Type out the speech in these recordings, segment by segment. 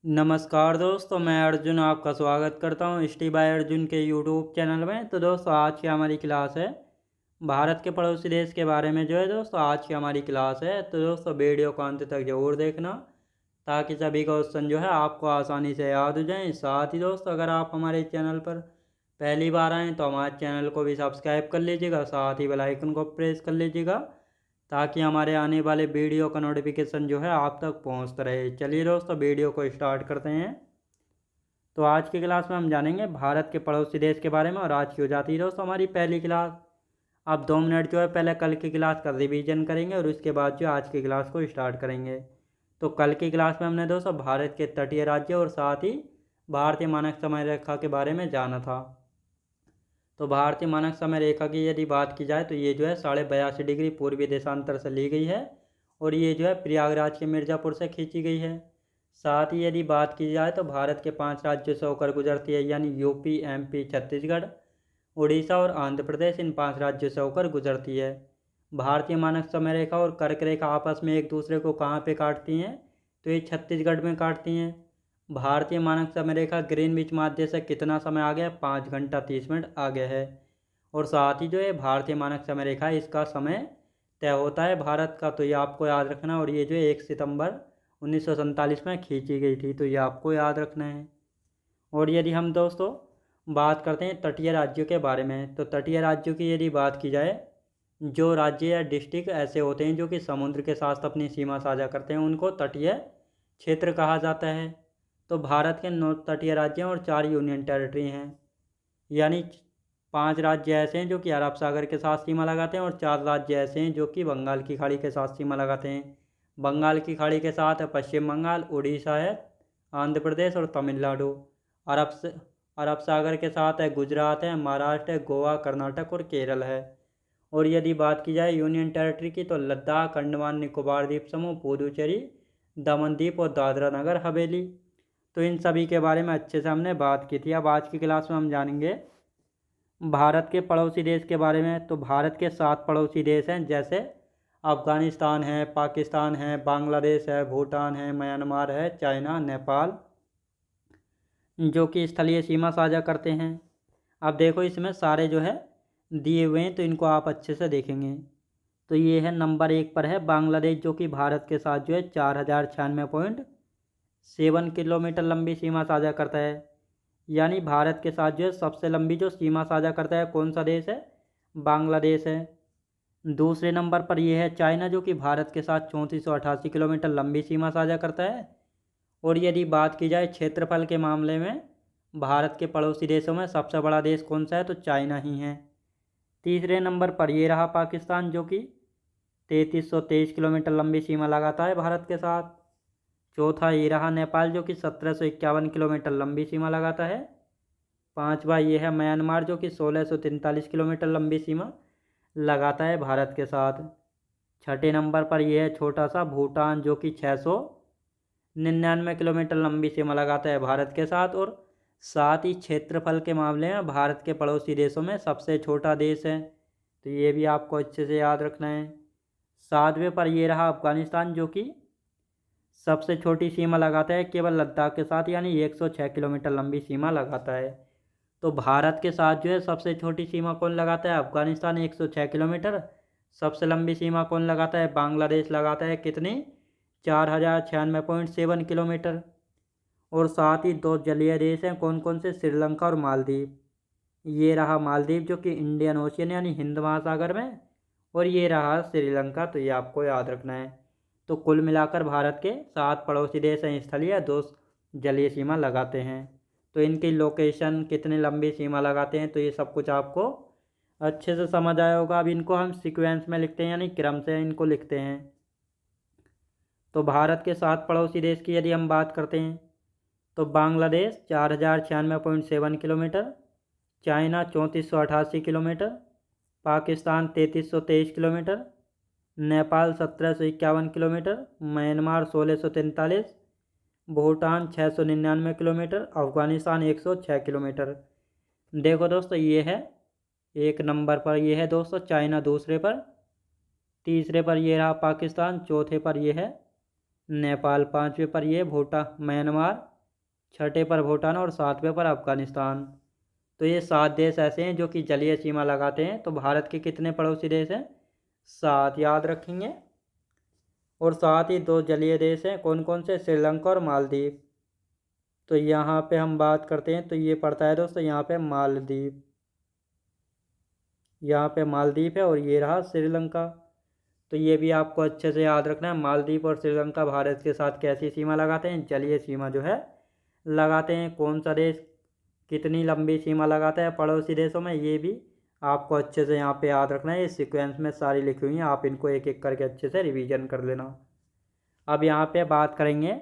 नमस्कार दोस्तों, मैं अर्जुन आपका स्वागत करता हूँ स्टी बाय अर्जुन के यूट्यूब चैनल में। तो दोस्तों आज की हमारी क्लास है भारत के पड़ोसी देश के बारे में। जो है दोस्तों आज की हमारी क्लास है, तो दोस्तों वीडियो को अंत तक जरूर देखना ताकि सभी क्वेश्चन जो है आपको आसानी से याद हो जाएं। साथ ही दोस्तों अगर आप हमारे चैनल पर पहली बार आएँ तो हमारे चैनल को भी सब्सक्राइब कर लीजिएगा, साथ ही बेल आइकन को प्रेस कर लीजिएगा ताकि हमारे आने वाले वीडियो का नोटिफिकेशन जो है आप तक पहुंचता रहे। चलिए दोस्तों वीडियो को स्टार्ट करते हैं। तो आज की क्लास में हम जानेंगे भारत के पड़ोसी देश के बारे में। और आज की हो जाती है दोस्तों हमारी पहली क्लास। अब 2 मिनट जो है पहले कल की क्लास का रिवीजन करेंगे और उसके बाद जो आज की क्लास को स्टार्ट करेंगे। तो कल की क्लास में हमने दोस्तों भारत के तटीय राज्य और साथ ही भारतीय मानक समय रेखा के बारे में जाना था। तो भारतीय मानक समय रेखा की यदि बात की जाए तो ये जो है 82.5 डिग्री पूर्वी देशांतर से ली गई है और ये जो है प्रयागराज के मिर्ज़ापुर से खींची गई है। साथ ही यदि बात की जाए तो भारत के 5 राज्यों से होकर गुजरती है, यानी यूपी, एमपी, छत्तीसगढ़, उड़ीसा और आंध्र प्रदेश। इन 5 राज्यों से होकर गुजरती है। भारतीय मानक समय रेखा और कर्क रेखा आपस में एक दूसरे को कहाँ पे काटती हैं, तो ये छत्तीसगढ़ में काटती हैं। भारतीय मानक समय रेखा ग्रीनविच माध्य से कितना समय आगे है, 5 घंटा 30 मिनट आगे है। और साथ ही जो है भारतीय मानक समय रेखा है, इसका समय तय होता है भारत का, तो ये आपको याद रखना। और ये जो है 1 सितंबर 1947 में खींची गई थी, तो ये आपको याद रखना है। और यदि हम दोस्तों बात करते हैं तटीय राज्यों के बारे में, तो तटीय राज्यों की यदि बात की जाए, जो राज्य या डिस्ट्रिक्ट ऐसे होते हैं जो कि समुद्र के साथ अपनी सीमा साझा करते हैं, उनको तटीय क्षेत्र कहा जाता है। तो भारत के 9 तटीय राज्य हैं और 4 यूनियन टेरिटरी हैं, यानी 5 राज्य ऐसे हैं जो कि अरब सागर के साथ सीमा लगाते हैं और 4 राज्य ऐसे हैं जो कि बंगाल की खाड़ी के साथ सीमा लगाते हैं। बंगाल की खाड़ी के साथ है पश्चिम बंगाल, उड़ीसा है, आंध्र प्रदेश और तमिलनाडु। अरब से अरब सागर के साथ है गुजरात है, महाराष्ट्र है, गोवा, कर्नाटक और केरल है। और यदि बात की जाए यूनियन टेरिटरी की, तो लद्दाख, अंडमान निकोबार द्वीप समूह, पुदुचेरी, दमन द्वीप और दादरा नगर हवेली। तो इन सभी के बारे में अच्छे से हमने बात की थी। अब आज की क्लास में हम जानेंगे भारत के पड़ोसी देश के बारे में। तो भारत के 7 पड़ोसी देश हैं, जैसे अफ़गानिस्तान है, पाकिस्तान है, बांग्लादेश है, भूटान है, म्यांमार है, चाइना, नेपाल, जो कि स्थलीय सीमा साझा करते हैं। अब देखो इसमें सारे जो है दिए हुए हैं, तो इनको आप अच्छे से देखेंगे। तो ये है नंबर 1 पर है बांग्लादेश, जो कि भारत के साथ जो है 4096.7 किलोमीटर लंबी सीमा साझा करता है। यानी भारत के साथ जो है सबसे लंबी जो सीमा साझा करता है कौन सा देश है, बांग्लादेश है। दूसरे नंबर पर यह है चाइना, जो कि भारत के साथ 3488 किलोमीटर लंबी सीमा साझा करता है। और यदि बात की जाए क्षेत्रफल के मामले में, भारत के पड़ोसी देशों में सबसे बड़ा देश कौन सा है, तो चाइना ही है। तीसरे नंबर पर ये रहा पाकिस्तान, जो कि 3323 किलोमीटर लंबी सीमा लगाता है भारत के साथ। चौथा ये रहा नेपाल, जो कि 1751 किलोमीटर लंबी सीमा लगाता है। पांचवा ये है म्यांमार, जो कि 1643 किलोमीटर लंबी सीमा लगाता है भारत के साथ। छठे नंबर पर यह है छोटा सा भूटान, जो कि 699 किलोमीटर लंबी सीमा लगाता है भारत के साथ। और साथ ही क्षेत्रफल के मामले में भारत के पड़ोसी देशों में सबसे छोटा देश है, तो ये भी आपको अच्छे से याद रखना है। सातवें पर ये रहा अफगानिस्तान, जो कि सबसे छोटी सीमा लगाता है केवल लद्दाख के साथ, यानी 106 किलोमीटर लंबी सीमा लगाता है। तो भारत के साथ जो है सबसे छोटी सीमा कौन लगाता है, अफगानिस्तान, 106 किलोमीटर। सबसे लंबी सीमा कौन लगाता है, बांग्लादेश लगाता है, कितनी, 4096.7 किलोमीटर। और साथ ही 2 जलीय देश हैं, कौन कौन से, श्रीलंका और मालदीव। ये रहा मालदीव, जो कि इंडियन ओशियन यानी हिंद महासागर में, और ये रहा श्रीलंका, तो ये आपको याद रखना है। तो कुल मिलाकर भारत के 7 पड़ोसी देश हैं स्थलीय, 2 जलीय सीमा लगाते हैं। तो इनकी लोकेशन, कितनी लंबी सीमा लगाते हैं, तो ये सब कुछ आपको अच्छे से समझ आया होगा। अब इनको हम सीक्वेंस में लिखते हैं, यानी क्रम से इनको लिखते हैं। तो भारत के 7 पड़ोसी देश की यदि हम बात करते हैं, तो Bangladesh 4096.7 kilometre, China 3488 kilometre, Pakistan 3323 kilometre, Nepal 1751 kilometre, Myanmar 1643, Bhutan 699 kilometre, Afghanistan 106 kilometre. देखो दोस्तों ये है 1 नंबर पर, ये है दोस्तों चाइना, दूसरे पर, तीसरे पर ये रहा पाकिस्तान, चौथे पर ये है नेपाल, पाँचवें पर ये भूटान, म्यांमार, छठे पर भूटान और सातवें पर अफगानिस्तान। तो ये 7 देश ऐसे हैं जो कि जलीय सीमा लगाते हैं। तो भारत के कितने पड़ोसी देश हैं? 7 याद रखेंगे। और साथ ही 2 जलीय देश हैं, कौन कौन से? श्रीलंका और मालदीव। तो यहाँ पे हम बात करते हैं तो ये पड़ता है दोस्तों यहाँ पे मालदीव। यहाँ पे मालदीव है और ये रहा श्रीलंका। तो ये भी आपको अच्छे से याद रखना है। मालदीव और श्रीलंका भारत के साथ कैसी सीमा लगाते हैं? जलीय सीमा जो है लगाते हैं। कौन सा देश कितनी लंबी सीमा लगाता है पड़ोसी देशों में, ये भी आपको अच्छे से यहाँ पे याद रखना है। ये सीक्वेंस में सारी लिखी हुई हैं, आप इनको एक एक करके अच्छे से रिवीजन कर लेना। अब यहाँ पे बात करेंगे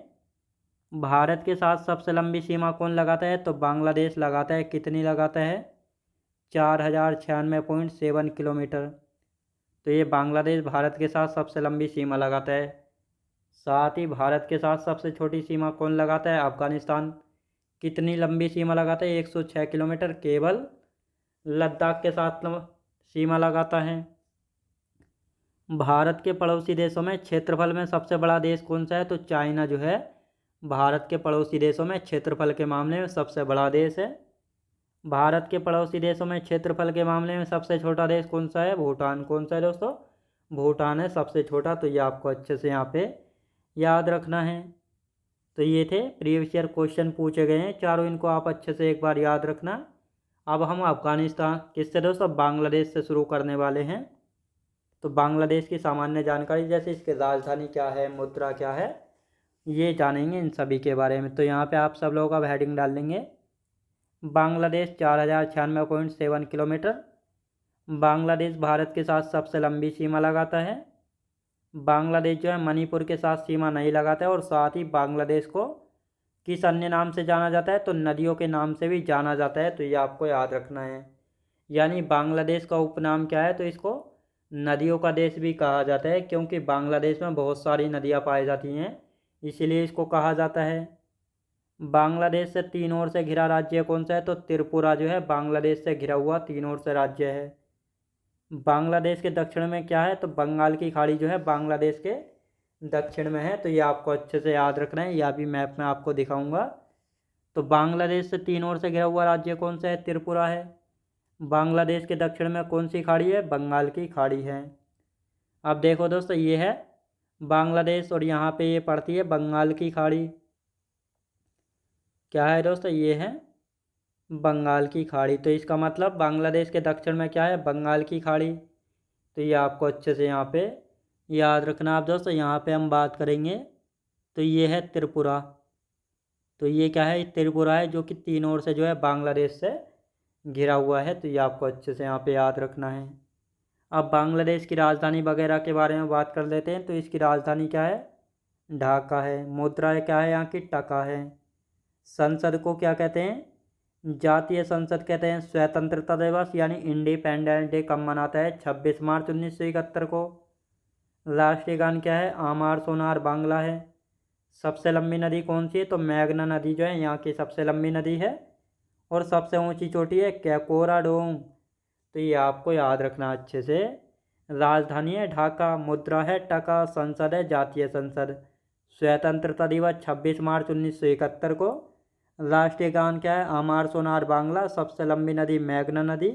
भारत के साथ सबसे लंबी सीमा कौन लगाता है? तो बांग्लादेश लगाता है। कितनी लगाता है? 4096.7 किलोमीटर। तो ये बांग्लादेश भारत के साथ सबसे लंबी सीमा लगाता है। साथ ही भारत के साथ सबसे छोटी सीमा कौन लगाता है? अफगानिस्तान। कितनी लंबी सीमा लगाता है? 106 किलोमीटर। केवल लद्दाख के साथ सीमा लगाता है। भारत के पड़ोसी देशों में क्षेत्रफल में सबसे बड़ा देश कौन सा है? तो चाइना जो है भारत के पड़ोसी देशों में क्षेत्रफल के मामले में सबसे बड़ा देश है। भारत के पड़ोसी देशों में क्षेत्रफल के मामले में सबसे छोटा देश कौन सा है? भूटान। कौन सा है दोस्तों? भूटान है सबसे छोटा। तो ये आपको अच्छे से यहाँ पे याद रखना है। तो ये थे प्रीवियस ईयर क्वेश्चन पूछे गए हैं चारों, इनको आप अच्छे से एक बार याद रखना। अब हम अफगानिस्तान किससे दोस्तों? बांग्लादेश से शुरू करने वाले हैं। तो बांग्लादेश की सामान्य जानकारी, जैसे इसकी राजधानी क्या है, मुद्रा क्या है, ये जानेंगे इन सभी के बारे में। तो यहाँ पे आप सब लोगों का हेडिंग डाल देंगे बांग्लादेश 4096.7 किलोमीटर। बांग्लादेश भारत के साथ सबसे लंबी सीमा लगाता है। बांग्लादेश जो है मणिपुर के साथ सीमा नहीं लगाता है। और साथ ही बांग्लादेश को किस अन्य नाम से जाना जाता है? तो नदियों के नाम से भी जाना जाता है। तो ये आपको याद रखना है। यानी बांग्लादेश का उपनाम क्या है? तो इसको नदियों का देश भी कहा जाता है, क्योंकि बांग्लादेश में बहुत सारी नदियाँ पाई जाती हैं, इसीलिए इसको कहा जाता है। बांग्लादेश से 3 ओर से घिरा राज्य कौन सा है? तो त्रिपुरा जो है बांग्लादेश से घिरा हुआ 3 ओर से राज्य है। बांग्लादेश के दक्षिण में क्या है? तो बंगाल की खाड़ी जो है बांग्लादेश के दक्षिण में है। तो ये आपको अच्छे से याद रखना है, यह भी मैप में आपको दिखाऊंगा। तो बांग्लादेश से 3 ओर से घिरा हुआ राज्य कौन सा है? त्रिपुरा है। बांग्लादेश के दक्षिण में कौन सी खाड़ी है? बंगाल की खाड़ी है। अब देखो दोस्तों, ये है बांग्लादेश और यहाँ पे ये पड़ती है बंगाल की खाड़ी। क्या है दोस्तों? ये है बंगाल की खाड़ी। तो इसका मतलब बांग्लादेश के दक्षिण में क्या है? बंगाल की खाड़ी। तो ये आपको अच्छे से यहाँ पे याद रखना। आप दोस्तों यहाँ पे हम बात करेंगे तो ये है त्रिपुरा। तो ये क्या है? त्रिपुरा है, जो कि 3 ओर से जो है बांग्लादेश से घिरा हुआ है। तो ये आपको अच्छे से यहाँ पे याद रखना है। अब बांग्लादेश की राजधानी वगैरह के बारे में बात कर लेते हैं। तो इसकी राजधानी क्या है? ढाका है। मुद्रा क्या है यहाँ की? टका है। संसद को क्या कहते हैं? जातीय संसद कहते हैं। स्वतंत्रता दिवस यानी इंडिपेंडेंस डे कब मनाता है? 26 मार्च 1971 को। राष्ट्रीय गान क्या है? आमार सोनार बांग्ला है। सबसे लंबी नदी कौन सी है? तो मेघना नदी जो है यहाँ की सबसे लंबी नदी है। और सबसे ऊंची चोटी है कैकोराडोंग। तो ये आपको याद रखना अच्छे से। राजधानी है ढाका, मुद्रा है टका, संसद है जातीय संसद। स्वतंत्रता दिवस 26 मार्च 1971 को। राष्ट्रीय गान क्या है? आमार सोनार बांग्ला। सबसे लंबी नदी मेघना नदी।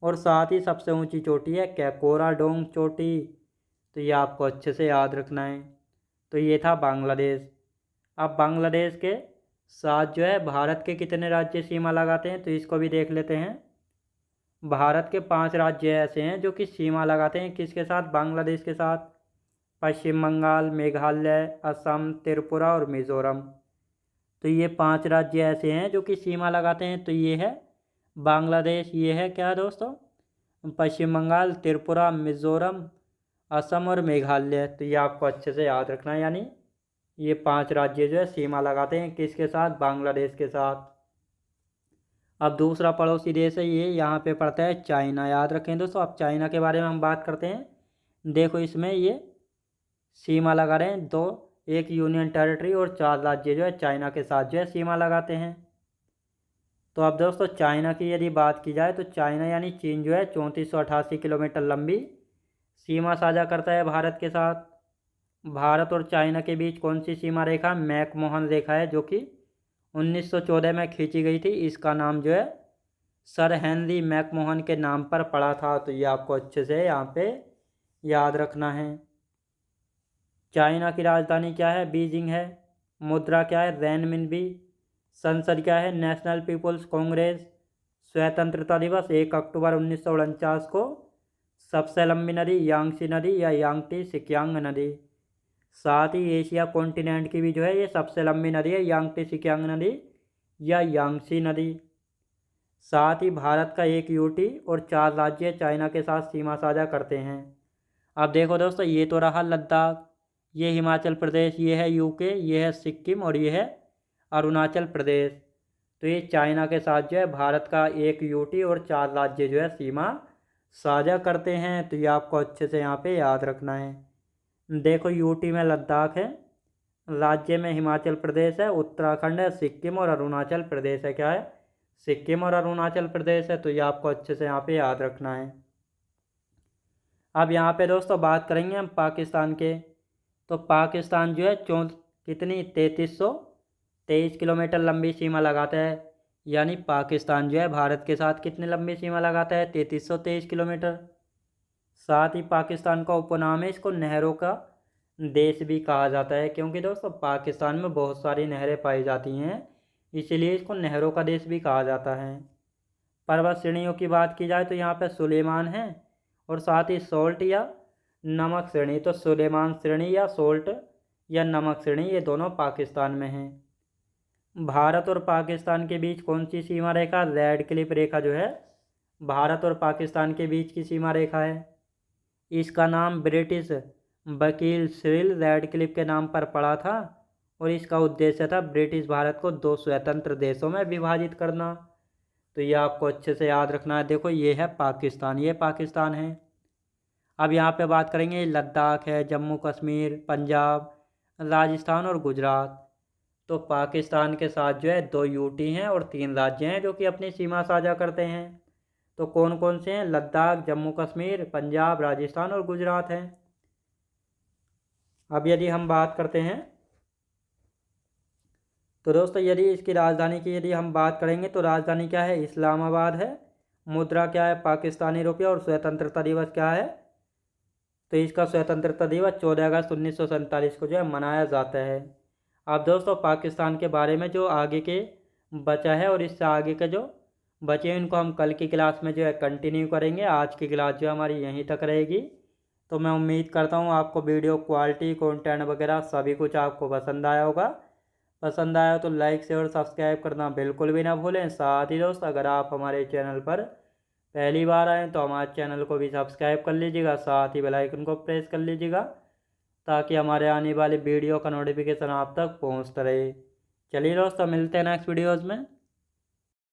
और साथ ही सबसे ऊंची चोटी है कैकोराडोंग चोटी। तो ये आपको अच्छे से याद रखना है। तो ये था बांग्लादेश। अब बांग्लादेश के साथ जो है भारत के कितने राज्य सीमा लगाते हैं? तो इसको भी देख लेते हैं। भारत के 5 राज्य ऐसे हैं जो कि सीमा लगाते हैं किसके साथ? बांग्लादेश के साथ। पश्चिम बंगाल, मेघालय, असम, त्रिपुरा और मिज़ोरम। तो ये 5 राज्य ऐसे हैं जो कि सीमा लगाते हैं। तो ये है बांग्लादेश, ये है क्या दोस्तों? पश्चिम बंगाल, त्रिपुरा, मिज़ोरम, असम और मेघालय। तो ये आपको अच्छे से याद रखना है। यानी ये 5 राज्य जो है सीमा लगाते हैं किसके साथ? बांग्लादेश के साथ। अब दूसरा पड़ोसी देश है, ये यहाँ पे पड़ता है चाइना। याद रखें दोस्तों। अब चाइना के बारे में हम बात करते हैं। देखो इसमें ये सीमा लगा रहे हैं 2, एक यूनियन टेरिटरी और 4 राज्य जो है चाइना के साथ जो है सीमा लगाते हैं। तो अब दोस्तों चाइना की यदि बात की जाए तो चाइना यानी चीन जो है 3488 किलोमीटर लंबी सीमा साझा करता है भारत के साथ। भारत और चाइना के बीच कौन सी सीमा रेखा? मैकमोहन रेखा है, जो कि 1914 में खींची गई थी। इसका नाम जो है सर हेनरी मैकमोहन के नाम पर पड़ा था। तो ये आपको अच्छे से यहाँ पे याद रखना है। चाइना की राजधानी क्या है? बीजिंग है। मुद्रा क्या है? रेनमिनबी। संसद क्या है? National People's Congress. स्वतंत्रता दिवस 1 अक्टूबर 1949 को। सबसे लंबी नदी यांगसी नदी या यांगटी सिक्यांग नदी। साथ ही एशिया कॉन्टिनेंट की भी जो है ये सबसे लंबी नदी है, यांगटी सिक्यांग नदी या यांगसी नदी। साथ ही भारत का एक यूटी और 4 राज्य चाइना के साथ सीमा साझा करते हैं। अब देखो दोस्तों, ये तो रहा लद्दाख, ये हिमाचल प्रदेश, ये है यूके, ये है सिक्किम और ये है अरुणाचल प्रदेश। तो ये चाइना के साथ जो है भारत का एक यूटी और 4 राज्य जो है सीमा साझा करते हैं। तो ये आपको अच्छे से यहाँ पे याद रखना है। देखो, यूटी में लद्दाख है, राज्य में हिमाचल प्रदेश है, उत्तराखंड है, सिक्किम और अरुणाचल प्रदेश है। क्या है? सिक्किम और अरुणाचल प्रदेश है। तो ये आपको अच्छे से यहाँ पे याद रखना है। अब यहाँ पे दोस्तों बात करेंगे हम पाकिस्तान के। तो पाकिस्तान जो है कितनी 3323 किलोमीटर लंबी सीमा लगाता है। यानी पाकिस्तान जो है भारत के साथ कितनी लंबी सीमा लगाता है? 3323 किलोमीटर। साथ ही पाकिस्तान का उपनाम है, इसको नहरों का देश भी कहा जाता है, क्योंकि दोस्तों पाकिस्तान में बहुत सारी नहरें पाई जाती हैं, इसीलिए इसको नहरों का देश भी कहा जाता है। पर्वत श्रेणियों की बात की जाए तो यहाँ पे सुलेमान है और साथ ही सोल्ट या नमक श्रेणी। तो सुलेमान श्रेणी या सोल्ट या नमक श्रेणी, ये दोनों पाकिस्तान में हैं। भारत और पाकिस्तान के बीच कौन सी सीमा रेखा? रेड क्लिफ रेखा जो है भारत और पाकिस्तान के बीच की सीमा रेखा है। इसका नाम ब्रिटिश वकील सिरिल रेडक्लिफ के नाम पर पड़ा था और इसका उद्देश्य था ब्रिटिश भारत को 2 स्वतंत्र देशों में विभाजित करना। तो ये आपको अच्छे से याद रखना है। देखो, ये है पाकिस्तान, ये पाकिस्तान है। अब यहाँ पे बात करेंगे, लद्दाख है, जम्मू कश्मीर, पंजाब, राजस्थान और गुजरात। तो पाकिस्तान के साथ जो है 2 यूटी हैं और 3 राज्य हैं जो कि अपनी सीमा साझा करते हैं। तो कौन कौन से हैं? लद्दाख, जम्मू कश्मीर, पंजाब, राजस्थान और गुजरात हैं। अब यदि हम बात करते हैं तो दोस्तों, यदि इसकी राजधानी की यदि हम बात करेंगे तो राजधानी क्या है? इस्लामाबाद है। मुद्रा क्या है? पाकिस्तानी रुपया। और स्वतंत्रता दिवस क्या है? तो इसका स्वतंत्रता दिवस 14 अगस्त 1947 को जो है मनाया जाता है। अब दोस्तों, पाकिस्तान के बारे में जो आगे के बचा है और इससे आगे के जो बचे इनको हम कल की क्लास में जो है कंटिन्यू करेंगे। आज की क्लास जो हमारी यहीं तक रहेगी। तो मैं उम्मीद करता हूँ आपको वीडियो क्वालिटी, कंटेंट वगैरह सभी कुछ आपको पसंद आया होगा। पसंद आया तो लाइक शेयर और सब्सक्राइब करना बिल्कुल भी ना भूलें। साथ ही दोस्त, अगर आप हमारे चैनल पर पहली बार आएँ तो हमारे चैनल को भी सब्सक्राइब कर लीजिएगा, साथ ही बेल आइकन को प्रेस कर लीजिएगा ताकि हमारे आने वाली वीडियो का नोटिफिकेशन आप तक पहुँचता रहे। चलिए दोस्तों, मिलते हैं नेक्स्ट वीडियोज़ में।